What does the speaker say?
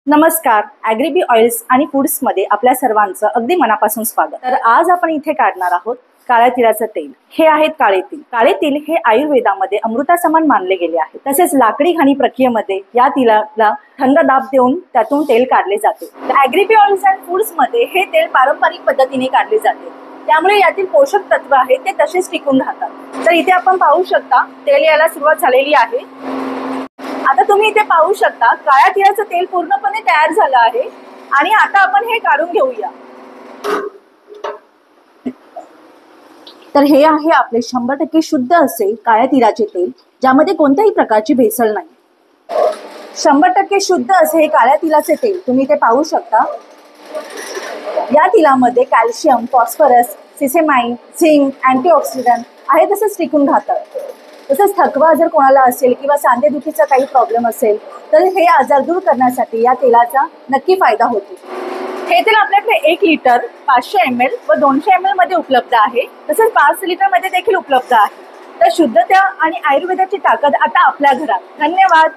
नमस्कार, ॲग्रीबी ऑइल्स आणि फूड्समध्ये आपल्या सर्वांचं अगदी मनापासून स्वागत। तर आज आपण इथे काढणार आहोत काळ्या तिळाचं तेल। हे आहेत काळे तीळ। काळे तीळ हे आयुर्वेदामध्ये अमृतासमान मानले गेले आहे। तसेच लाकडी घाणी प्रक्रियेमध्ये या तिळाला थंड दाब देऊन त्यातून तेल काढले जाते। ॲग्रीबी ऑइल्स अँड फूड्समध्ये हे तेल पारंपरिक पद्धतीने काढले जाते, त्यामुळे यातील पोषक तत्व आहेत ते तसेच टिकून राहतात। तर इथे आपण पाहू शकता तेल यायला सुरुवात झालेली आहे। आता तुम्ही इथे पाहू शकता काळ्या तिळाचं तेल पूर्णपणे तयार झालं आहे आणि आता आपण हे काढून घेऊया। तर हे आहे आपले 100% शुद्ध असे काळ्या तिळाचे तेल, ज्यामध्ये कोणत्याही प्रकारची भेसळ नाही। 100% शुद्ध असे हे काळ्या तिळाचे तेल तुम्ही इथे पाहू शकता। या तिळामध्ये कॅल्शियम, फॉस्फरस, सिसेमाइन, झिंक, अँटीऑक्सिडंट आहे तसेच टिकून राहतात। तसेच थकवा जर कोणाला असेल किंवा सांधेदुखीचा काही प्रॉब्लेम असेल तर हे आजार दूर करण्यासाठी या तेलाचा नक्की फायदा होतो। हे तेल आपल्याकडे 1 लिटर 500 ml व 200 ml मध्ये उपलब्ध आहे। तसेच 5 लिटर मध्ये देखील उपलब्ध आहे। तर शुद्धता आणि आयुर्वेदाची ताकद आता आपल्या घरात। धन्यवाद।